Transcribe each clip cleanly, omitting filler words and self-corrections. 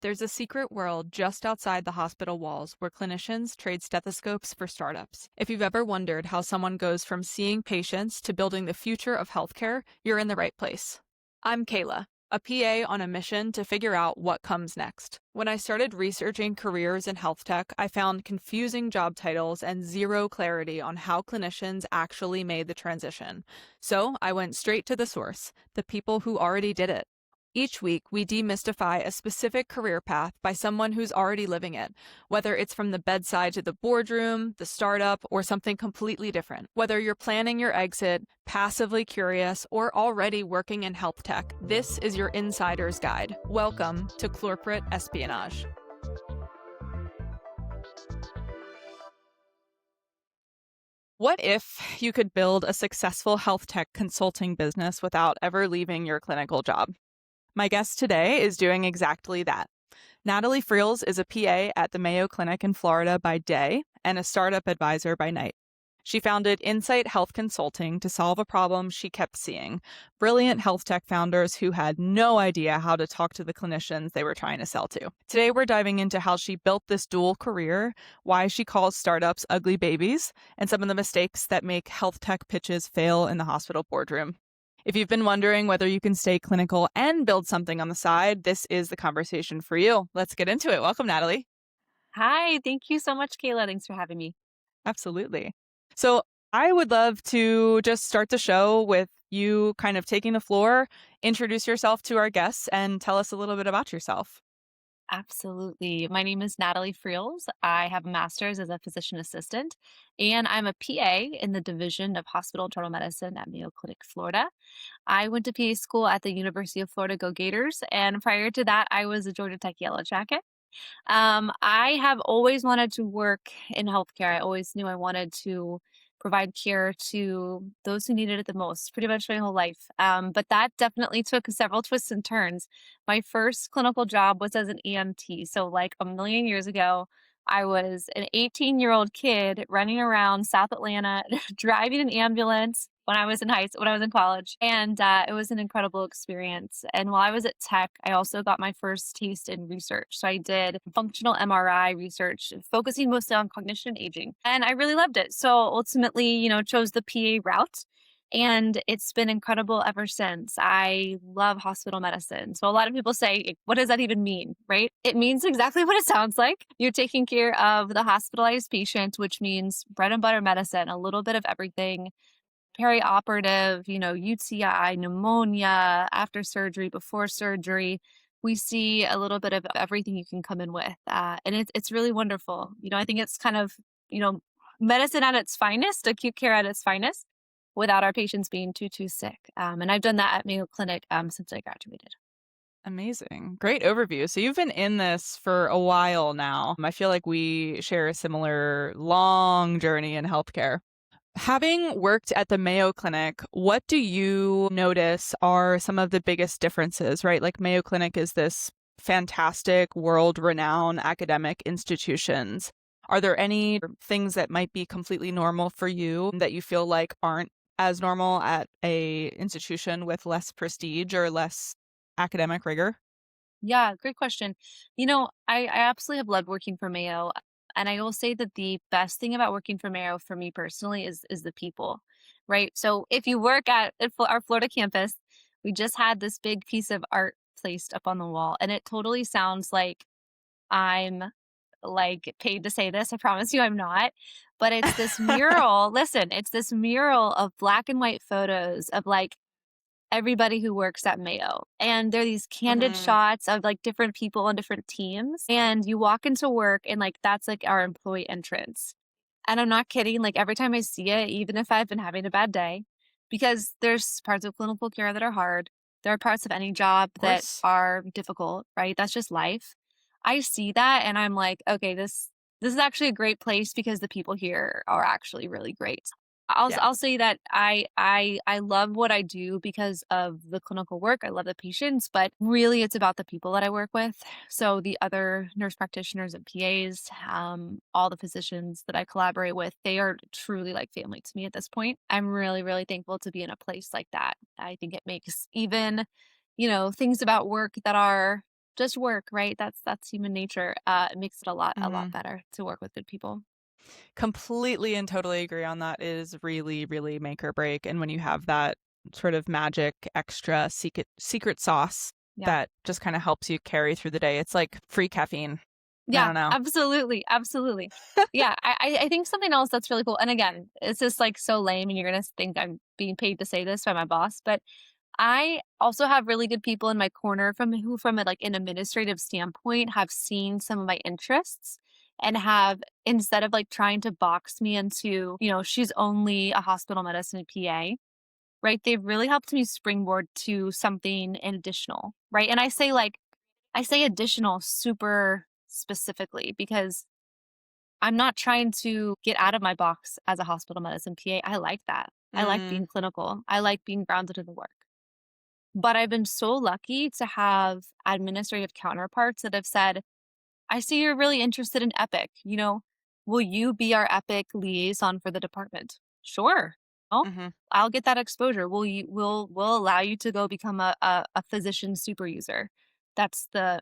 There's a secret world just outside the hospital walls where clinicians trade stethoscopes for startups. If you've ever wondered how someone goes from seeing patients to building the future of healthcare, you're in the right place. I'm Kayla, a PA on a mission to figure out what comes next. When I started researching careers in health tech, I found confusing job titles and zero clarity on how clinicians actually made the transition. So I went straight to the source, the people who already did it. Each week, we demystify a specific career path by someone who's already living it, whether it's from the bedside to the boardroom, the startup, or something completely different. Whether you're planning your exit, passively curious, or already working in health tech, this is your insider's guide. Welcome to Corporate Espionage. What if you could build a successful health tech consulting business without ever leaving your clinical job? My guest today is doing exactly that. Natalie Freels is a PA at the Mayo Clinic in Florida by day and a startup advisor by night. She founded Insight Health Consulting to solve a problem she kept seeing: brilliant health tech founders who had no idea how to talk to the clinicians they were trying to sell to. Today, we're diving into how she built this dual career, why she calls startups ugly babies, and some of the mistakes that make health tech pitches fail in the hospital boardroom. If you've been wondering whether you can stay clinical and build something on the side, this is the conversation for you. Let's get into it. Welcome, Natalie. Hi, thank you so much, Kayla. Thanks for having me. Absolutely. So I would love to just start the show with you kind of taking the floor, introduce yourself to our guests, and tell us a little bit about yourself. Absolutely. My name is Natalie Freels. I have a master's as a physician assistant, and I'm a PA in the Division of Hospital Internal Medicine at Mayo Clinic, Florida. I went to PA school at the University of Florida Go Gators, and prior to that, I was a Georgia Tech Yellow Jacket. I have always wanted to work in healthcare. I always knew I wanted to provide care to those who needed it the most, pretty much my whole life. But that definitely took several twists and turns. My first clinical job was as an EMT. So, like a million years ago, I was an 18-year-old kid running around South Atlanta, driving an ambulance when I was in college, and it was an incredible experience. And while I was at Tech, I also got my first taste in research. So I did functional MRI research, focusing mostly on cognition and aging, and I really loved it. So ultimately, chose the PA route. And it's been incredible ever since. I love hospital medicine. So a lot of people say, what does that even mean, right? It means exactly what it sounds like. You're taking care of the hospitalized patient, which means bread and butter medicine, a little bit of everything, perioperative, UTI, pneumonia, after surgery, before surgery. We see a little bit of everything you can come in with. And it's really wonderful. I think it's kind of, you know, medicine at its finest, acute care at its finest, without our patients being too sick. And I've done that at Mayo Clinic since I graduated. Amazing. Great overview. So you've been in this for a while now. I feel like we share a similar long journey in healthcare. Having worked at the Mayo Clinic, what do you notice are some of the biggest differences, right? Like Mayo Clinic is this fantastic, world-renowned academic institutions. Are there any things that might be completely normal for you that you feel like aren't as normal at a institution with less prestige or less academic rigor? Yeah, great question. I absolutely have loved working for Mayo. And I will say that the best thing about working for Mayo for me personally is the people, right? So if you work at our Florida campus, we just had this big piece of art placed up on the wall. And it totally sounds like I'm like paid to say this. I promise you I'm not. But it's this mural. Listen, it's this mural of black and white photos of like everybody who works at Mayo. And there are these candid Hmm. shots of like different people on different teams. And you walk into work and like that's like our employee entrance. And I'm not kidding, like every time I see it, even if I've been having a bad day, because there's parts of clinical care that are hard. There are parts of any job Of that course. are difficult, right? That's just life. I see that and I'm like, okay, this is actually a great place because the people here are actually really great. Yeah. I'll say that I love what I do because of the clinical work. I love the patients, but really it's about the people that I work with. So the other nurse practitioners and PAs, all the physicians that I collaborate with, they are truly like family to me at this point. I'm really, really thankful to be in a place like that. I think it makes even, things about work that are just work, right? That's human nature. It makes it a lot Mhm. better to work with good people. Completely and totally agree on that. It is really, really make or break, and when you have that sort of magic extra secret sauce Yeah. that just kinda helps you carry through the day, it's like free caffeine. I Yeah, don't know. absolutely, absolutely. Yeah, I think something else that's really cool, and again, it's just, like, so lame, and you're gonna think I'm being paid to say this by my boss, but I also have really good people in my corner from a, like, an administrative standpoint, have seen some of my interests and have instead of, like, trying to box me into, she's only a hospital medicine PA, right? They've really helped me springboard to something additional, right? And I say additional super specifically because I'm not trying to get out of my box as a hospital medicine PA. I like that. I like Mm, being clinical. I like being grounded in the work. But I've been so lucky to have administrative counterparts that have said, I see you're really interested in Epic. Will you be our Epic liaison for the department? Sure. Oh, mhm. I'll get that exposure. We'll allow you to go become a physician super user. That's the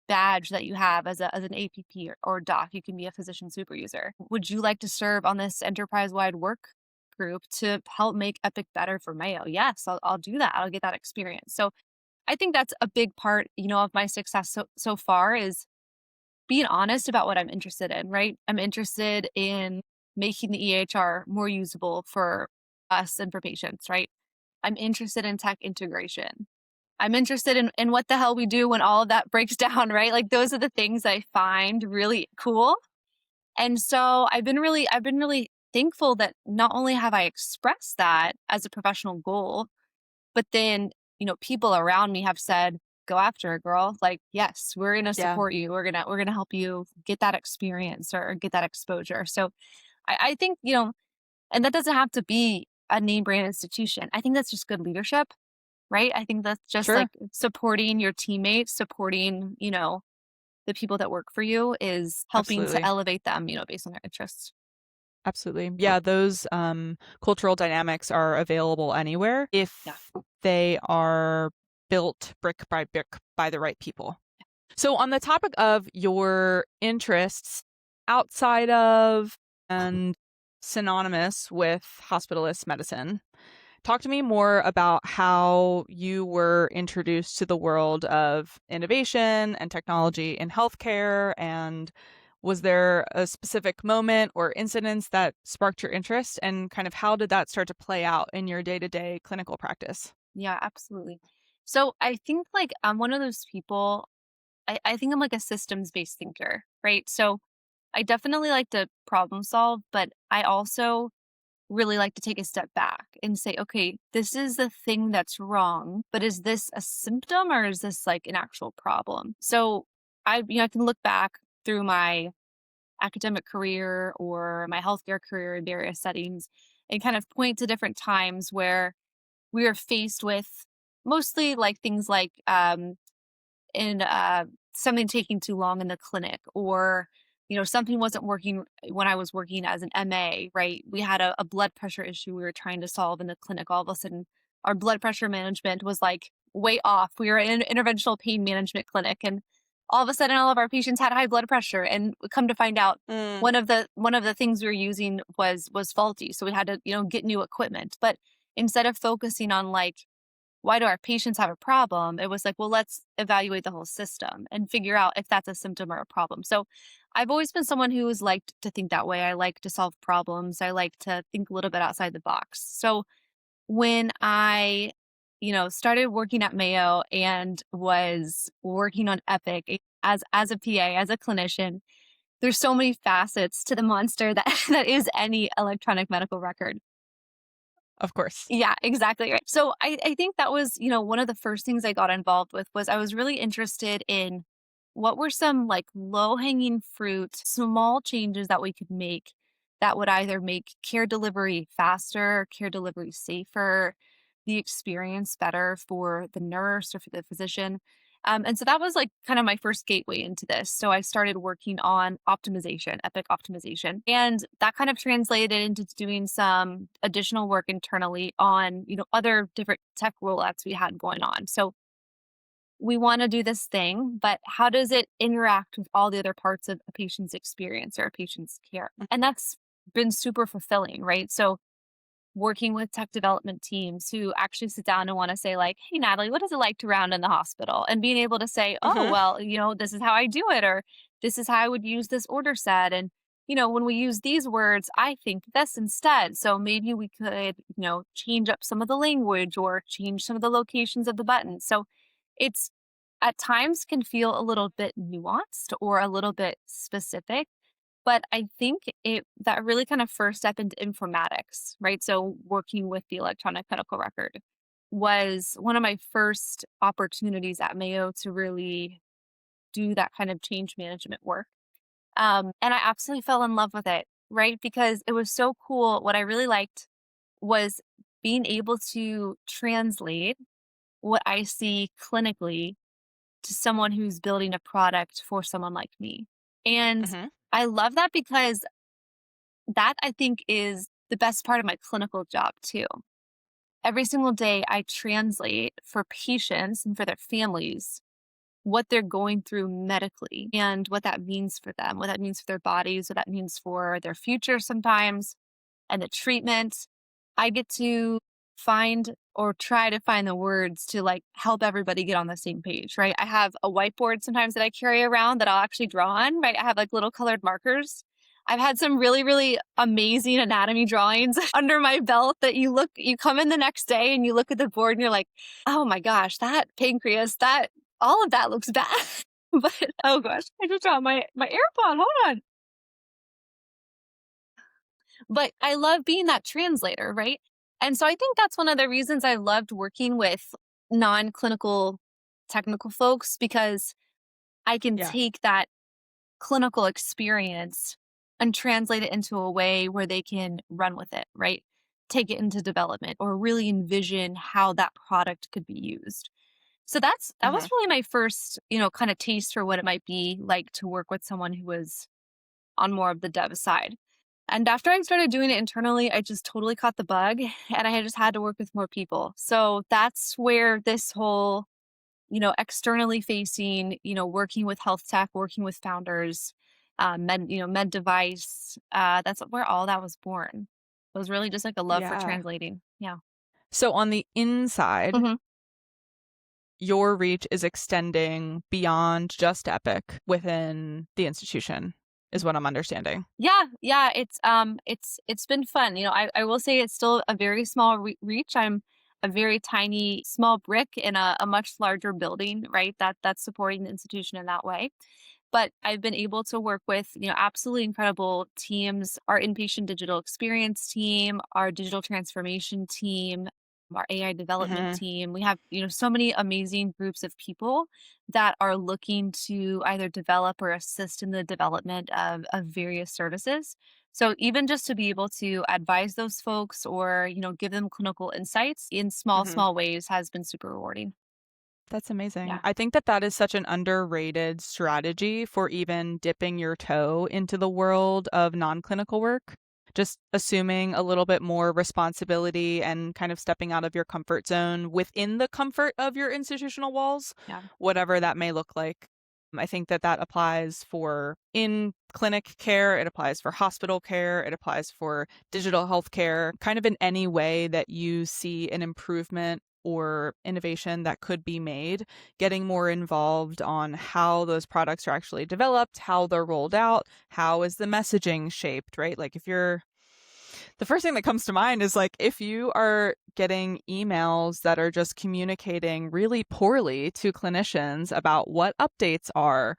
badge that you have as an APP or doc. You can be a physician super user. Would you like to serve on this enterprise wide work group to help make Epic better for Mayo? Yes, I'll do that. I'll get that experience. So I think that's a big part, of my success so far is being honest about what I'm interested in, right? I'm interested in making the EHR more usable for us and for patients, right? I'm interested in tech integration. I'm interested in what the hell we do when all of that breaks down, right? Like those are the things I find really cool. And so I've been really thankful that not only have I expressed that as a professional goal, but then, people around me have said, "Go after it, girl." Like, "Yes, we're gonna Yeah, support you. We're gonna help you get that experience or get that exposure." So I think, and that doesn't have to be a name brand institution. I think that's just good leadership, right? I think that's just sure. like supporting your teammates, supporting, the people that work for you is helping to Absolutely. elevate them, based on their interests. Absolutely. Yeah, those, cultural dynamics are available anywhere Yeah. if they are built brick by brick by the right people. So, on the topic of your interests outside of and synonymous with hospitalist medicine, talk to me more about how you were introduced to the world of innovation and technology in healthcare. And was there a specific moment or incidents that sparked your interest? And kind of how did that start to play out in your day to day clinical practice? Yeah, absolutely. So I think like I'm one of those people, I think I'm like a systems based thinker, right? So I definitely like to problem solve, but I also really like to take a step back and say, okay, this is the thing that's wrong, but is this a symptom or is this like an actual problem? So I can look back through my academic career or my healthcare career in various settings and kind of point to different times where we are faced with mostly like things like in something taking too long in the clinic or something wasn't working when I was working as an MA, right? We had a blood pressure issue we were trying to solve in the clinic. All of a sudden our blood pressure management was like way off. We were in an interventional pain management clinic and all of a sudden all of our patients had high blood pressure and come to find out Mm, one of the things we were using was faulty, so we had to get new equipment. But instead of focusing on like why do our patients have a problem? It was like, well, let's evaluate the whole system and figure out if that's a symptom or a problem. So I've always been someone who has liked to think that way. I like to solve problems. I like to think a little bit outside the box. So when I, started working at Mayo and was working on Epic as a PA, as a clinician, there's so many facets to the monster that that is any electronic medical record. of course. Yeah, exactly right. So I think that was, one of the first things I got involved with was I was really interested in what were some like low hanging fruit, small changes that we could make that would either make care delivery faster, care delivery safer, the experience better for the nurse or for the physician. And so that was like kind of my first gateway into this. So I started working on optimization, Epic optimization. And that kind of translated into doing some additional work internally on, other different tech rollouts we had going on. So we want to do this thing, but how does it interact with all the other parts of a patient's experience or a patient's care? And that's been super fulfilling, right? So working with tech development teams who actually sit down and want to say like, "Hey Natalie, what is it like to round in the hospital?" And being able to say, "Oh, Mhm. well, this is how I do it," or "This is how I would use this order set." And when we use these words, I think this instead. So maybe we could, change up some of the language or change some of the locations of the buttons. So it's at times can feel a little bit nuanced or a little bit specific, but I think that really kind of first step into informatics, right? So working with the electronic medical record was one of my first opportunities at Mayo to really do that kind of change management work. And I absolutely fell in love with it, right? Because it was so cool. What I really liked was being able to translate what I see clinically to someone who's building a product for someone like me. And Mhm. I love that because that I think is the best part of my clinical job too. Every single day I translate for patients and for their families what they're going through medically and what that means for them, what that means for their bodies, what that means for their future sometimes, and the treatment. I get to find or try to find the words to like help everybody get on the same page, right? I have a whiteboard sometimes that I carry around that I'll actually draw on, right? I have like little colored markers. I've had some really, really amazing anatomy drawings under my belt that you come in the next day and you look at the board and you're like, oh my gosh, that pancreas, all of that looks bad. But oh gosh, I just dropped my AirPod. Hold on. But I love being that translator, right? And so I think that's one of the reasons I loved working with non-clinical technical folks because I can Yeah. take that clinical experience and translate it into a way where they can run with it, right? Take it into development or really envision how that product could be used. So that was Mhm. really my first, kind of taste for what it might be like to work with someone who was on more of the dev side. And after I started doing it internally, I just totally caught the bug and I just had to work with more people. So that's where this whole, externally facing, working with health tech, working with founders, med device, that's where all that was born. It was really just like a love for Yeah. translating. Yeah. So on the inside, hmm your reach is extending beyond just Epic within the institution, is what I'm understanding. Yeah, yeah, it's been fun. I will say it's still a very small reach. I'm a very tiny small brick in a much larger building, right? That's supporting the institution in that way. But I've been able to work with, absolutely incredible teams, our inpatient digital experience team, our digital transformation team, our AI development Mhm. team. We have, so many amazing groups of people that are looking to either develop or assist in the development of various services. So even just to be able to advise those folks or, give them clinical insights in small, Mhm. small ways has been super rewarding. That's amazing. Yeah. I think that that is such an underrated strategy for even dipping your toe into the world of non-clinical work. Just assuming a little bit more responsibility and kind of stepping out of your comfort zone within the comfort of your institutional walls, Yeah. whatever that may look like. I think that that applies for in clinic care, it applies for hospital care, it applies for digital health care, kind of in any way that you see an improvement or innovation that could be made, getting more involved on how those products are actually developed, how they're rolled out, how is the messaging shaped, right? Like if you're the first thing that comes to mind is like if you are getting emails that are just communicating really poorly to clinicians about what updates are,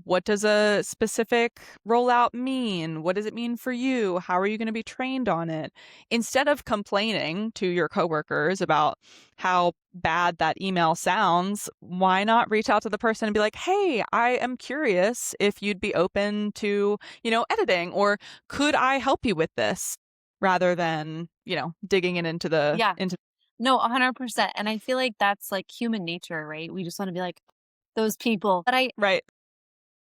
what does a specific rollout mean? What does it mean for you? How are you going to be trained on it? Instead of complaining to your coworkers about how bad that email sounds, why not reach out to the person and be like, hey, I am curious if you'd be open to, editing, or could I help you with this? Rather than, digging it into the Yeah. into No, 100%. And I feel like that's like human nature, right? We just want to be like those people. But right.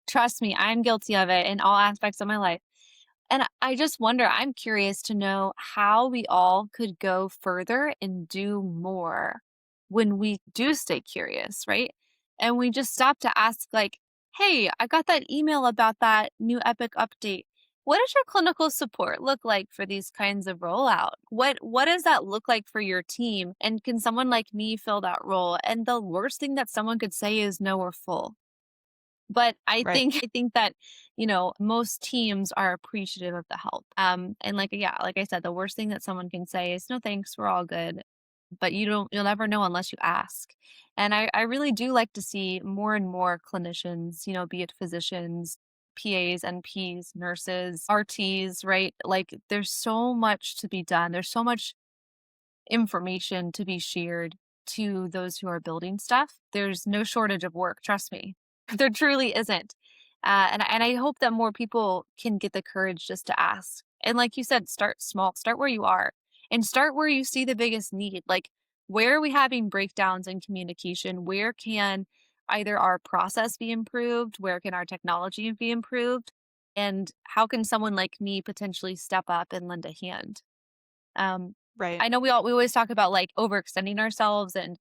trust me, I'm guilty of it in all aspects of my life. And I just wonder, I'm curious to know how we all could go further and do more when we do stay curious, right? and we just stop to ask like, "Hey, I got that email about that new Epic update. What does your clinical support look like for these kinds of rollout? What does that look like for your team? And can someone like me fill that role?" And the worst thing that someone could say is no, we're full. But Right. I think that, most teams are appreciative of the help. And like yeah, like I said, the worst thing that someone can say is no thanks, we're all good. But you'll never know unless you ask. And I really do like to see more and more clinicians, be it physicians, PAs, NPs, nurses, RTs, right? Like there's so much to be done. There's so much information to be shared to those who are building stuff. There's no shortage of work, trust me. There truly isn't. And I hope that more people can get the courage just to ask. And like you said, start small, start where you are, and start where you see the biggest need. Like, where are we having breakdowns in communication? Where can either our process be improved? Where can our technology be improved? And how can someone like me potentially step up and lend a hand? Um, Right. I know we always talk about like overextending ourselves and,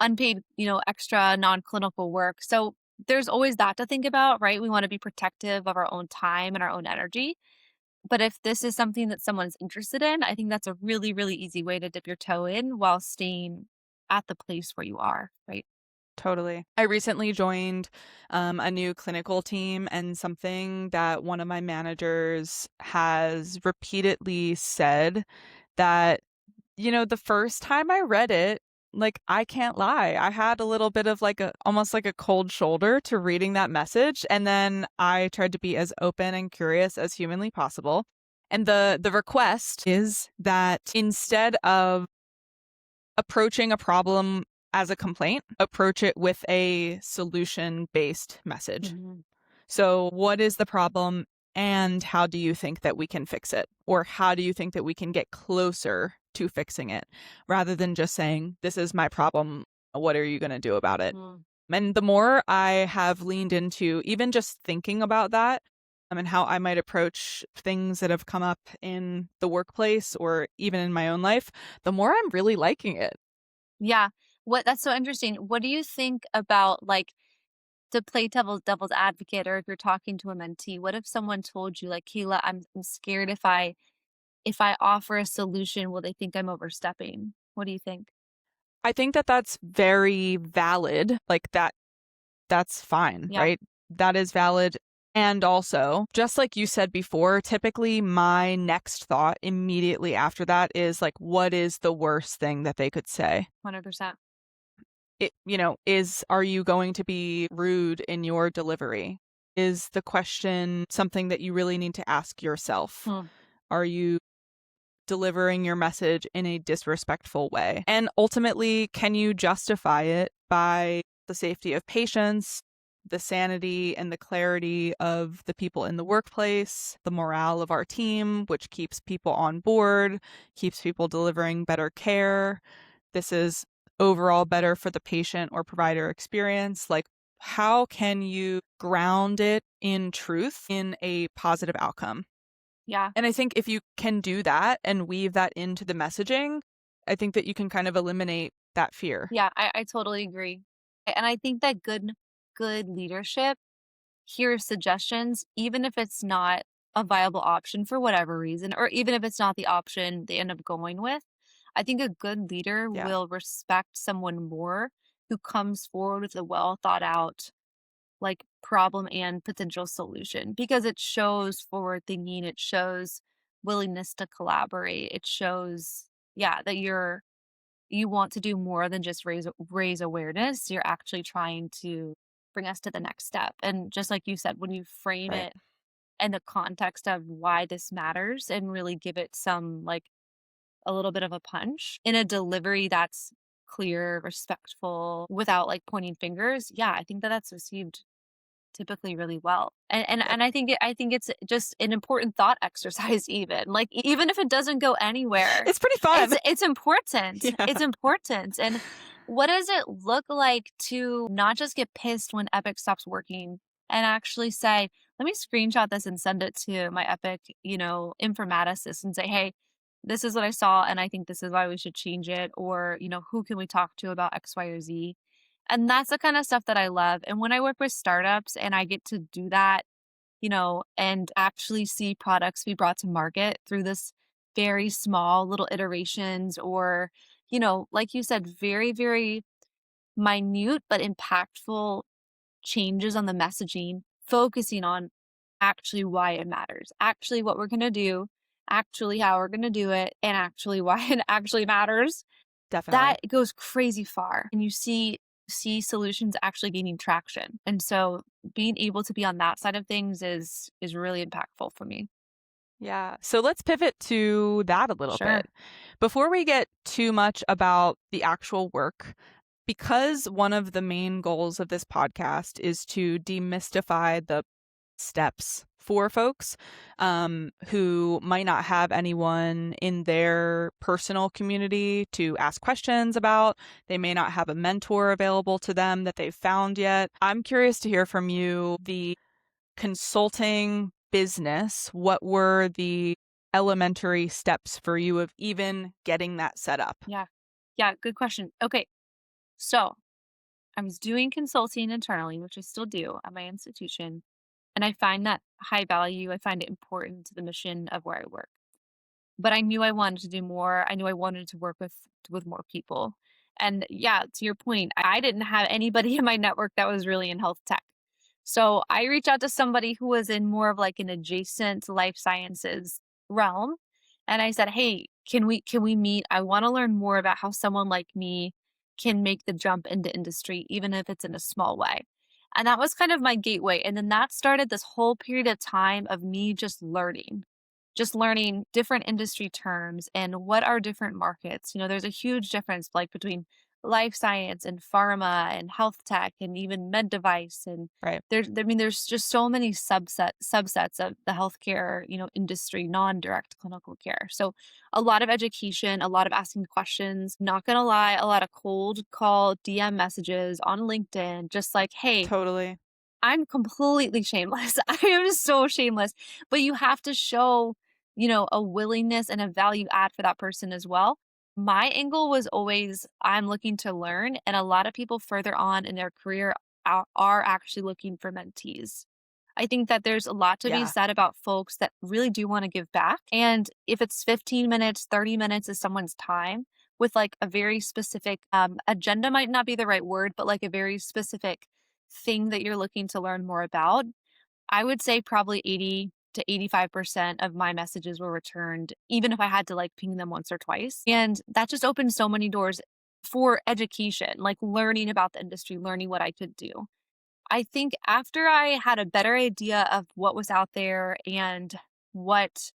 unpaid, extra non-clinical work. So there's always that to think about, right? We want to be protective of our own time and our own energy. But if this is something that someone's interested in, I think that's a really, really easy way to dip your toe in while staying at the place where you are, right? Totally. I recently joined a new clinical team, and something that one of my managers has repeatedly said that, the first time I read it, like, I can't lie, I had a little bit of like almost like a cold shoulder to reading that message. And then I tried to be as open and curious as humanly possible. And the request is that instead of approaching a problem as a complaint, approach it with a solution based message. Mhm. So, what is the problem and how do you think that we can fix it? Or how do you think that we can get closer to fixing it rather than just saying, this is my problem. What are you going to do about it? Mm. And the more I have leaned into even just thinking about that, and how I might approach things that have come up in the workplace or even in my own life, the more I'm really liking it. Yeah. That's so interesting. What do you think about like to play devil's advocate, or if you're talking to a mentee, what if someone told you like, Kayla, I'm scared if I offer a solution, will they think I'm overstepping? What do you think? I think that that's very valid. Like that's fine, Yeah, right? That is valid. And also, just like you said before, typically my next thought immediately after that is like, what is the worst thing that they could say? 100%. Are you going to be rude in your delivery? Is the question something that you really need to ask yourself? Hmm. Are you delivering your message in a disrespectful way? And ultimately, can you justify it by the safety of patients, the sanity and the clarity of the people in the workplace, the morale of our team, which keeps people on board, keeps people delivering better care? This is overall better for the patient or provider experience. Like, how can you ground it in truth in a positive outcome? Yeah, And I think if you can do that and weave that into the messaging, I think that you can kind of eliminate that fear. yeah, I totally agree. And I think that good leadership hears suggestions, even if it's not a viable option for whatever reason, or even if it's not the option they end up going with. I think a good leader Yeah, will respect someone more who comes forward with a well thought out like problem and potential solution, because it shows forward thinking, it shows willingness to collaborate, it shows yeah that you want to do more than just raise awareness. You're actually trying to bring us to the next step. And just like you said, when you frame right, it in the context of why this matters and really give it some like a little bit of a punch in a delivery that's clear, respectful, without like pointing fingers, yeah, I think that that's received typically really well. yep. And I think it's just an important thought exercise even. Like even if it doesn't go anywhere, It's pretty fun. it's important. Yeah. It's important. And what does it look like to not just get pissed when Epic stops working and actually say, let me screenshot this and send it to my Epic, informaticist and say, hey, this is what I saw and I think this is why we should change it, or, who can we talk to about X, Y, or Z? And that's the kind of stuff that I love. And when I work with startups and I get to do that, and actually see products be brought to market through this very small little iterations or, like you said, very, very minute but impactful changes on the messaging, focusing on actually why it matters, actually what we're going to do, actually how we're going to do it, and actually why it actually matters. Definitely. That goes crazy far and you see solutions actually gaining traction. And so being able to be on that side of things is really impactful for me. Yeah. So let's pivot to that a little bit. Sure. Before we get too much about the actual work, because one of the main goals of this podcast is to demystify the steps for folks who might not have anyone in their personal community to ask questions about. They may not have a mentor available to them that they've found yet. I'm curious to hear from you the consulting business. What were the elementary steps for you of even getting that set up? Yeah. Yeah, good question. Okay. So, I was doing consulting internally, which I still do at my institution, and I find that high value. I find it important to the mission of where I work. But I knew I wanted to do more. I knew I wanted to work with more people. And yeah, to your point, I didn't have anybody in my network that was really in health tech. So I reached out to somebody who was in more of like an adjacent life sciences realm. And I said, "Hey, can we meet? I want to learn more about how someone like me can make the jump into industry, even if it's in a small way." And that was kind of my gateway. And then that started this whole period of time of me just learning different industry terms and what are different markets. There's a huge difference like between life science and pharma and health tech and even med device. And Right. there's just so many subsets of the healthcare, industry, non-direct clinical care. So a lot of education, a lot of asking questions, not gonna lie, a lot of cold call DM messages on LinkedIn, just like, hey, Totally. I'm completely shameless. I am so shameless, but you have to show, a willingness and a value add for that person as well. My angle was always I'm looking to learn, and a lot of people further on in their career are actually looking for mentees. I think that there's a lot to be Yeah. said about folks that really do want to give back. And if it's 15 minutes, 30 minutes is someone's time with like a very specific agenda, might not be the right word, but like a very specific thing that you're looking to learn more about, I would say probably 80 to 85% of my messages were returned, even if I had to like ping them once or twice. And that just opened so many doors for education, like learning about the industry, learning what I could do. I think after I had a better idea of what was out there and what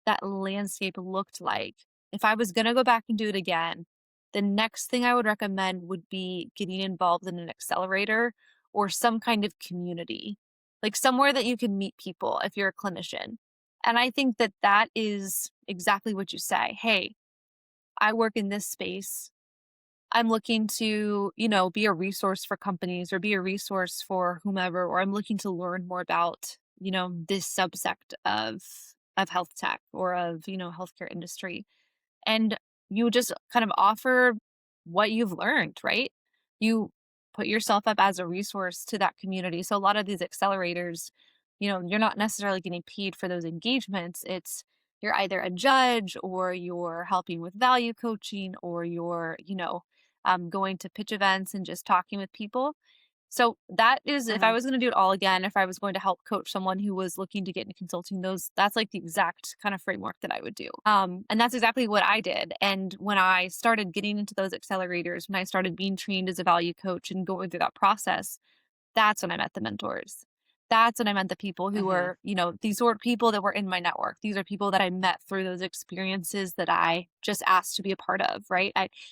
that landscape looked like, if I was going to go back and do it again, the next thing I would recommend would be getting involved in an accelerator or some kind of community, like somewhere that you can meet people if you're a clinician. And I think that that is exactly what you say. Hey, I work in this space. I'm looking to, be a resource for companies or be a resource for whomever, or I'm looking to learn more about, this subsect of health tech or of, healthcare industry. And you just kind of offer what you've learned, right? You put yourself up as a resource to that community. So a lot of these accelerators, you're not necessarily getting paid for those engagements. It's you're either a judge or you're helping with value coaching or you're, going to pitch events and just talking with people. So that is if I Hmm. was going to do it all again, if I was going to help coach someone who was looking to get into consulting, that's like the exact kind of framework that I would do. And that's exactly what I did. And when I started getting into those accelerators, when I started being trained as a value coach and going through that process, that's when I met the mentors. That's when I met the people who Hmm. were, these were people that were in my network. These are people that I met through those experiences that I just asked to be a part of, right?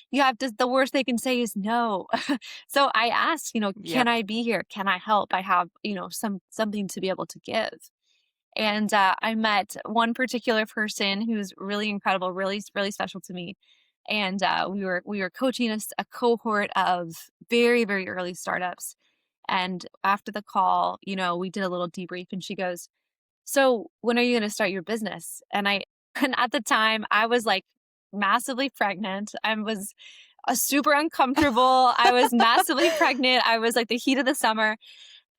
You have to, the worst they can say is no. So I asked, can Yep. I be here? Can I help? I have, something to be able to give. And I met one particular person who's really incredible, really, really special to me. And we were coaching a cohort of very, very early startups. And after the call, we did a little debrief and she goes, "So when are you going to start your business?" And and at the time I was like massively pregnant. I was super uncomfortable. I was massively pregnant. I was like the heat of the summer.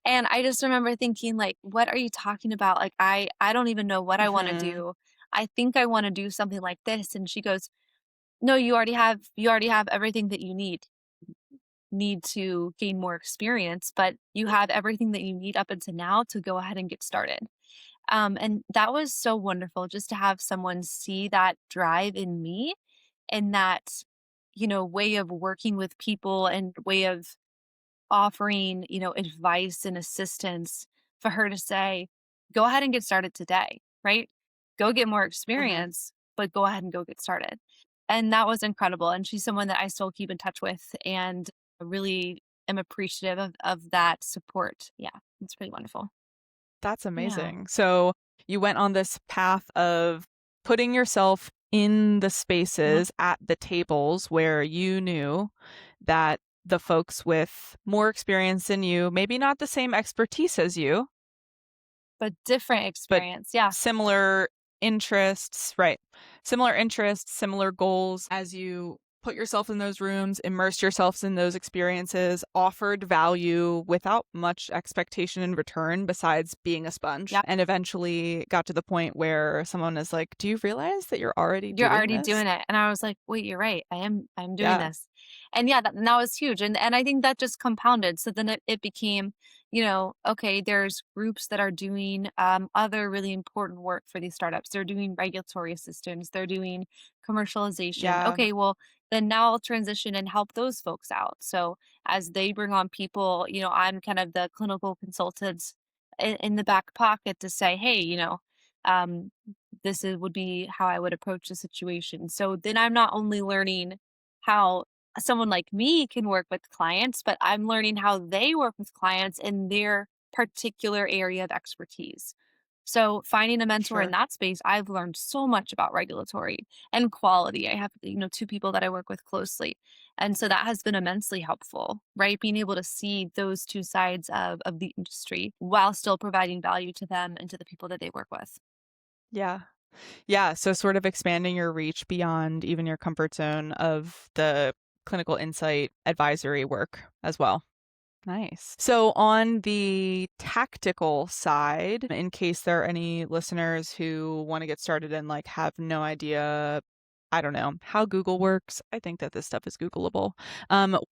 And I just remember thinking like, what are you talking about? Like, I don't even know what I want to Mhm. do. I think I want to do something like this. And she goes, no, you already have everything that you need to gain more experience, but you have everything that you need up until now to go ahead and get started. And that was so wonderful just to have someone see that drive in me and that, way of working with people and way of offering, advice and assistance for her to say, go ahead and get started today, right? Go get more Mhm. experience, but go ahead and go get started. And that was incredible. And she's someone that I still keep in touch with and really am appreciative of that support. Yeah, it's pretty wonderful. That's Yeah. amazing. So you went on this path of putting yourself in the Mhm. spaces at the tables where you knew that the folks with more experience than you, maybe not the same expertise as you, But different but experience. Yeah. similar interests, right? Similar interests, similar goals as you put yourself in those rooms, immersed yourselves in those experiences, offered value without much expectation in return besides being a sponge, Yeah. and eventually got to the point where someone is like, "Do you realize that you're already You're doing already this?" doing it. And I was like, "Wait, you're right. I'm doing Yeah. this." And yeah, that was huge. And I think that just compounded. So then it became, okay, there's groups that are doing other really important work for these startups. They're doing regulatory assistance, they're doing commercialization. Yeah. Okay, well, then now I'll transition and help those folks out. So as they bring on people, I'm kind of the clinical consultant in the back pocket to say, hey, um, would be how I would approach the situation. So then I'm not only learning how someone like me can work with clients, but I'm learning how they work with clients in their particular area of expertise. So finding a mentor in Sure. that space, I've learned so much about regulatory and quality. I have, two people that I work with closely. And so that has been immensely helpful, right? Being able to see those two sides of the industry while still providing value to them and to the people that they work with. Yeah. Yeah, so sort of expanding your reach beyond even your comfort zone of the clinical insight advisory work as well. Nice. So, on the tactical side, in case there are any listeners who want to get started and like have no idea, I don't know, how Google works, I think that this stuff is Googleable.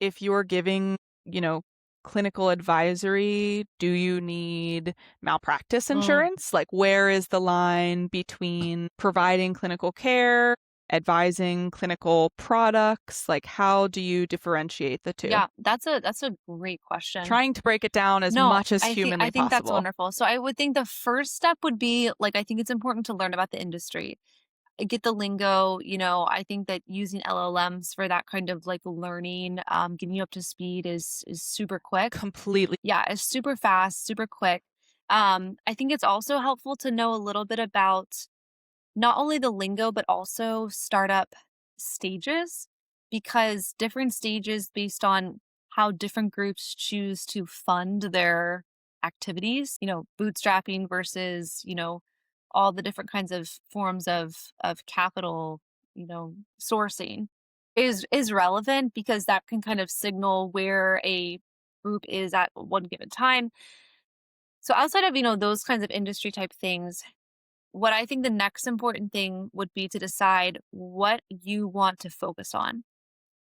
If you're giving, you know, clinical advisory, do you need malpractice Mm. insurance? Like, where is the line between providing clinical care, advising clinical products? Like, how do you differentiate the two? Yeah, that's a great question. Trying to break it down as No, much as I think humanly I think that's possible. wonderful. So I would think the first step would be like I think it's important to learn about the industry. Get the lingo, I think that using LLMs for that kind of like learning, getting you up to speed is super quick. Completely. Yeah, it's super fast, super quick. I think it's also helpful to know a little bit about not only the lingo, but also startup stages, because different stages based on how different groups choose to fund their activities, bootstrapping versus, all the different kinds of forms of capital, sourcing is relevant because that can kind of signal where a group is at one given time. So outside of, those kinds of industry type things, what I think the next important thing would be to decide what you want to focus on.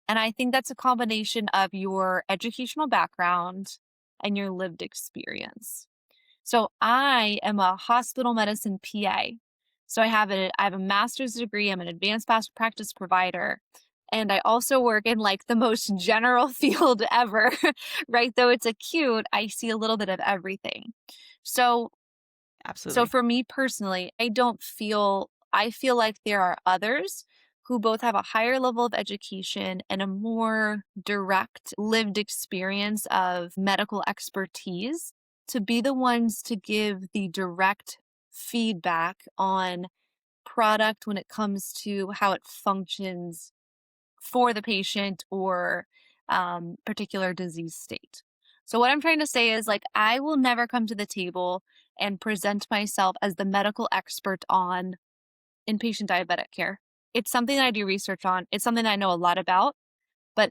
And I think that's a combination of your educational background and your lived experience. So I am a hospital medicine PA. So I have a master's degree, I'm an advanced practice provider, and I also work in like the most general field ever, right? Though it's acute, I see a little bit of everything. So so Absolutely. for me personally, I feel like there are others who both have a higher level of education and a more direct lived experience of medical expertise to be the ones to give the direct feedback on product when it comes to how it functions for the patient or particular disease state. So, what I'm trying to say is like, I will never come to the table and present myself as the medical expert on inpatient diabetic care. It's something that I do research on, it's something that I know a lot about, but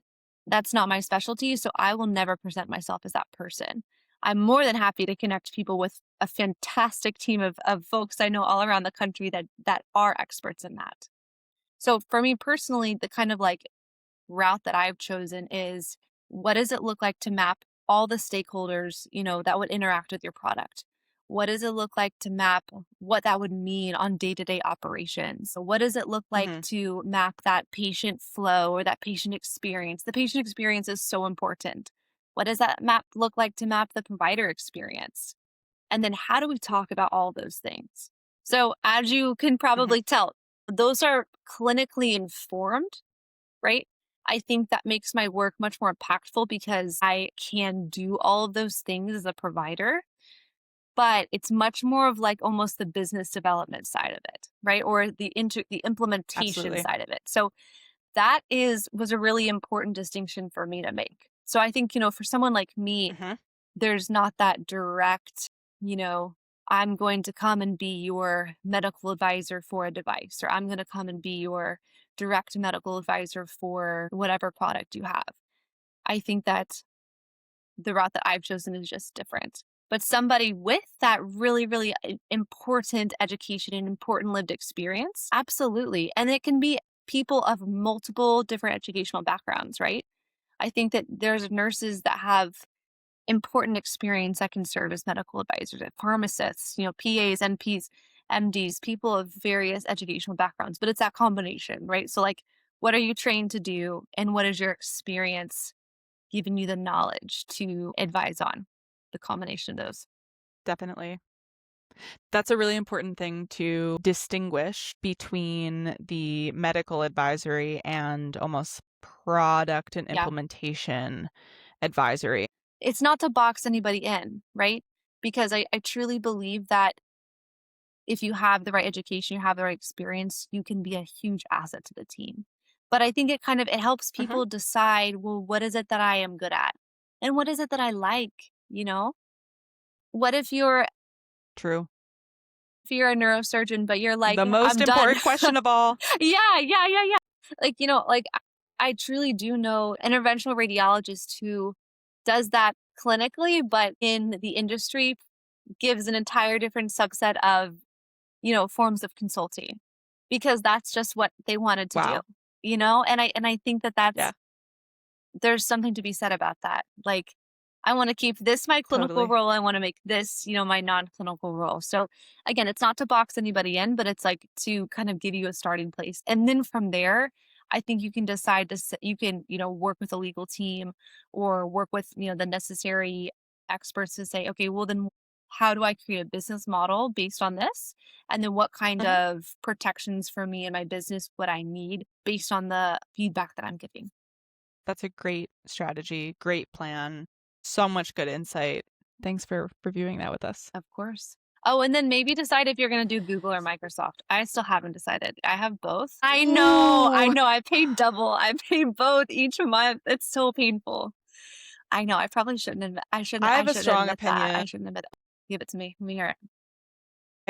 That's not my specialty, so I will never present myself as that person. I'm more than happy to connect people with a fantastic team of folks I know all around the country that are experts in that. So for me personally, the kind of like route that I've chosen is what does it look like to map all the stakeholders, that would interact with your product? What does it look like to map what that would mean on day-to-day operations? So what does it look like Hmm. to map that patient flow or that patient experience? The patient experience is so important. What does that map look like to map the provider experience? And then how do we talk about all those things? So as you can Hmm. probably tell, those are clinically informed, right? I think that makes my work much more impactful because I can do all of those things as a provider, but it's much more of like almost the business development side of it, right? Or the implementation Absolutely. side of it. So that was a really important distinction for me to make. So I think, for someone like me, Hmm. there's not that direct, you know, I'm going to come and be your medical advisor for a device, or I'm going to come and be your direct medical advisor for whatever product you have. I think that the route that I've chosen is just different. But somebody with that really, really important education and important lived experience, absolutely. And it can be people of multiple different educational backgrounds, right? I think that there's nurses that have important experience that can serve as medical advisors, pharmacists, PAs, NPs, MDs, people of various educational backgrounds, but it's that combination, right? So, like, what are you trained to do, and what is your experience giving you the knowledge to advise on? The combination of those. Definitely. That's a really important thing to distinguish between the medical advisory and almost product and Yeah. implementation advisory. It's not to box anybody in, right? Because I truly believe that if you have the right education, you have the right experience, you can be a huge asset to the team. But I think it helps Hmm. people decide, well, what is it that I am good at? And what is it that I like, you know? What True. if you're a neurosurgeon but you're like, The most I'm done. important question of all. Yeah. Like, I truly do know interventional radiologist who does that clinically, but in the industry gives an entire different subset of forms of consulting because that's just what they wanted to do, Wow. and I think that Yeah, there's something to be said about that. Like, I want to keep this my clinical totally. role. I want to make this, my non-clinical role. So again, it's not to box anybody in, but it's like to kind of give you a starting place. And then from there, I think you can decide you can, work with a legal team or work with, the necessary experts to say, okay, well then how do I create a business model based on this? And then what kind Mhm. of protections for me and my business would I need based on the feedback that I'm giving? That's a great strategy, great plan. So much good insight. Thanks for reviewing that with us. Of course. Oh, and then maybe decide if you're gonna do Google or Microsoft. I still haven't decided. I have both. I Ooh, know, I paid double. I paid both each month. It's so painful. I know, I probably shouldn't admit I I have a should strong admit that. opinion. I shouldn't admit it. Give it to me. Let me hear it.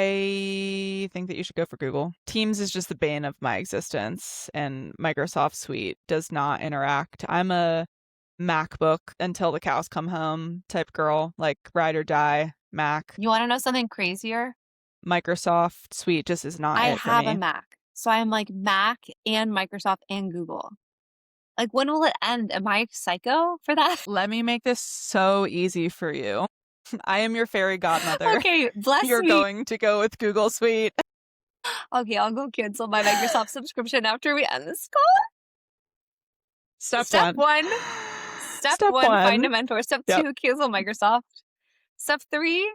I think that you should go for Google. Teams is just the bane of my existence, and Microsoft Suite does not interact. I'm a MacBook until the cows come home type girl, like ride or die Mac. You wanna know something crazier? Microsoft Suite just is not I it for have a me. Mac. So I'm like Mac and Microsoft and Google. Like, when will it end? Am I psycho for that? Let me make this so easy for you. I am your fairy godmother. Okay, bless You're me. going to go with Google Suite. Okay, I'll go cancel my Microsoft subscription after we end this call. Step Step one. 1 Step Step 1, find a one. mentor. Step Yep. 2, cancel Microsoft. Step 3,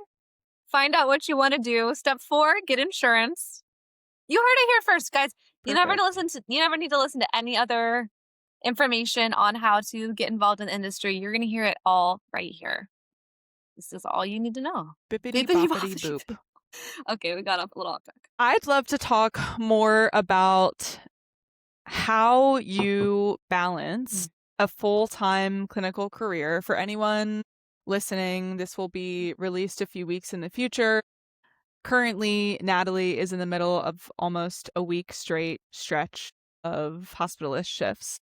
find out what you wanna do. Step 4, get insurance. You heard it here first, guys. Perfect. You never need to listen to any other information on how to get involved in the industry. You're gonna hear it all right here. This is all you need to know. Bippity Bippity boppity boppity boop. boo. Okay, we got off a little off track. I'd love to talk more about how you balance Mm. a full-time clinical career. For anyone listening, this will be released a few weeks in the future. Currently, Natalie is in the middle of almost a week straight stretch of hospitalist shifts.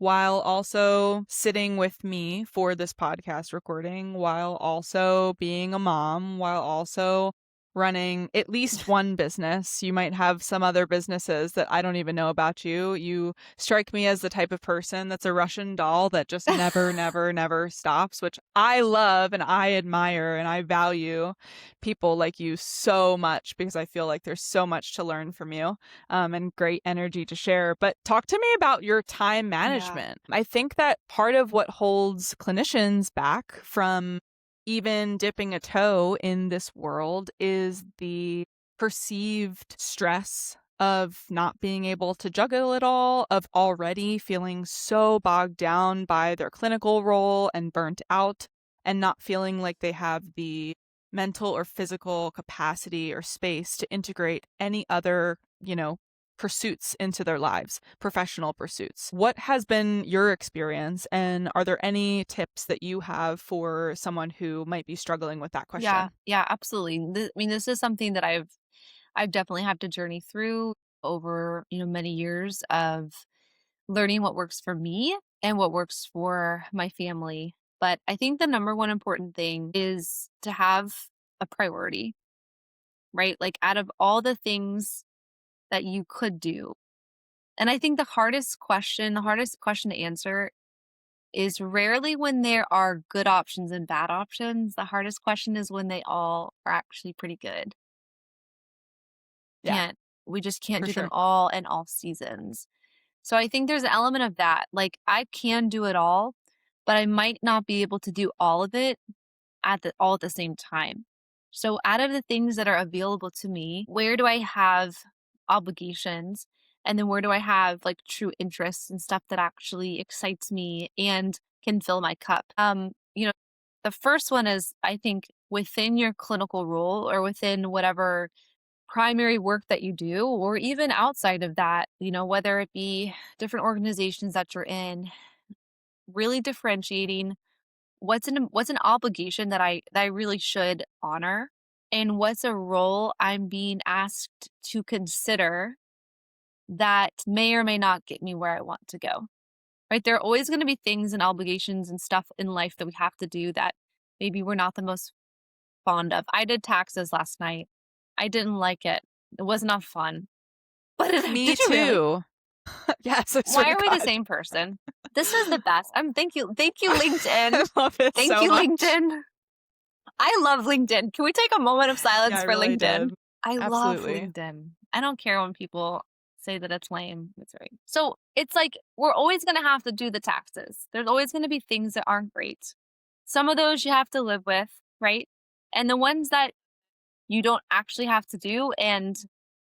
while also sitting with me for this podcast recording, while also being a mom, while also running at least one business. You might have some other businesses that I don't even know about you. You strike me as the type of person that's a Russian doll that just never, never, never stops, which I love and I admire and I value people like you so much because I feel like there's so much to learn from you, and great energy to share. But talk to me about your time Yeah. management. I think that part of what holds clinicians back from even dipping a toe in this world is the perceived stress of not being able to juggle it all, of already feeling so bogged down by their clinical role and burnt out, and not feeling like they have the mental or physical capacity or space to integrate any other, pursuits into their lives, professional pursuits. What has been your experience, and are there any tips that you have for someone who might be struggling with that Yeah, question? yeah, absolutely. I mean, this is something that I've definitely had to journey through over, many years of learning what works for me and what works for my family. But I think the number one important thing is to have a priority, right? Like out of all the things that you could do. And I think the hardest question to answer is rarely when there are good options and bad options. The hardest question is when they all are actually pretty good. Yeah, Can't we just can't for do them sure. all in all seasons. So I think there's an element of that. Like I can do it all, but I might not be able to do all of it at the same time. So out of the things that are available to me, where do I have obligations? And then where do I have like true interests and stuff that actually excites me and can fill my cup? The first one is I think within your clinical role or within whatever primary work that you do, or even outside of that, whether it be different organizations that you're in, really differentiating what's an obligation that I really should honor and what's a role I'm being asked to consider that may or may not get me where I want to go. Right? There are always going to be things and obligations and stuff in life that we have to do that maybe we're not the most fond of. I did taxes last night. I didn't like it. It was not fun. But Me did you really? too. Yes, I swear Why to are we the God. same person? This was the best. Thank you, I LinkedIn. love it Thank so you, much. LinkedIn. I love LinkedIn. Can we take a moment of Yeah, silence I for really LinkedIn? did. I love Absolutely. LinkedIn. I don't care when people say that it's lame. It's right. So it's like we're always going to have to do the taxes. There's always going to be things that aren't great. Some of those you have to live with, right? And the ones that you don't actually have to do and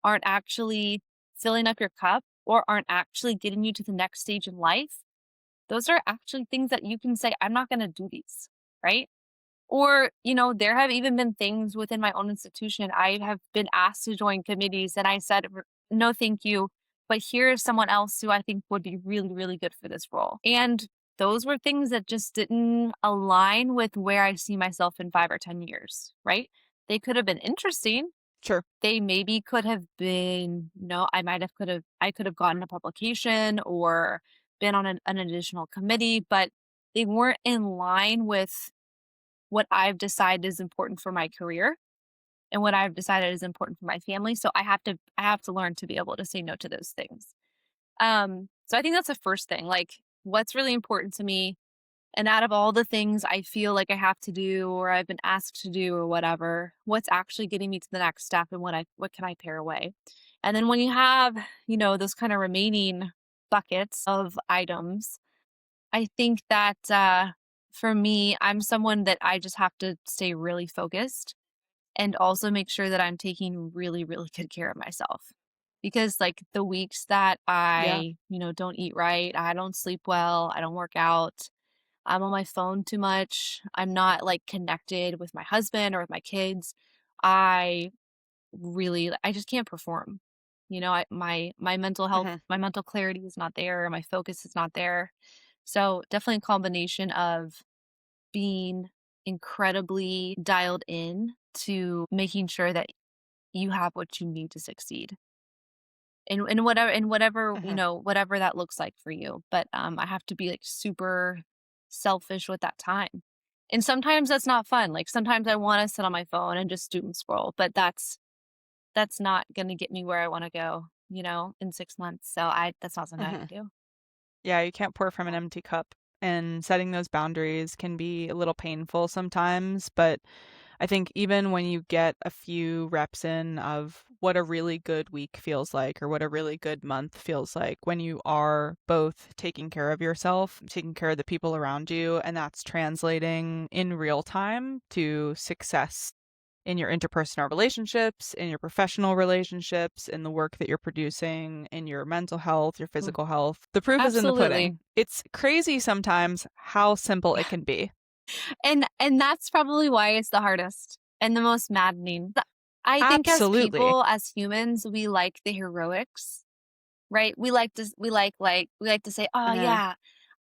aren't actually filling up your cup or aren't actually getting you to the next stage in life, those are actually things that you can say, I'm not going to do these, right? Or, there have even been things within my own institution. I have been asked to join committees and I said, no, thank you. But here is someone else who I think would be really, really good for this role. And those were things that just didn't align with where I see myself in 5 or 10 years, right? They could have been interesting. Sure. They maybe could have been, I could have gotten a publication or been on an additional committee, but they weren't in line with what I've decided is important for my career and what I've decided is important for my family. So I have to learn to be able to say no to those things. So I think that's the first thing. Like what's really important to me. And out of all the things I feel like I have to do or I've been asked to do or whatever, what's actually getting me to the next step and what can I pare away? And then when you have, those kind of remaining buckets of items, I think that for me, I'm someone that I just have to stay really focused and also make sure that I'm taking really, really good care of myself. Because like the weeks that Yeah. don't eat right, I don't sleep well, I don't work out, I'm on my phone too much, I'm not like connected with my husband or with my kids, I I just can't perform. My mental health, Mhm. my mental clarity is not there, my focus is not there. So definitely a combination of being incredibly dialed in to making sure that you have what you need to succeed. in whatever, Mhm. whatever that looks like for you. But I have to be like super selfish with that time. And sometimes that's not fun. Like sometimes I want to sit on my phone and just doom scroll, but that's not going to get me where I want to go, in 6 months. So I that's not something I can Mhm. do. Yeah, you can't pour from an empty cup, and setting those boundaries can be a little painful sometimes, but I think even when you get a few reps in of what a really good week feels like or what a really good month feels like when you are both taking care of yourself, taking care of the people around you, and that's translating in real time to success in your interpersonal relationships, in your professional relationships, in the work that you're producing, in your mental health, your Mm. physical health. The proof is in the Absolutely. pudding. It's crazy sometimes how simple it can be. And that's probably why it's the hardest and the most maddening. I think as Absolutely. people, as humans, we like the heroics, right? We like to say, "Oh Mhm. yeah,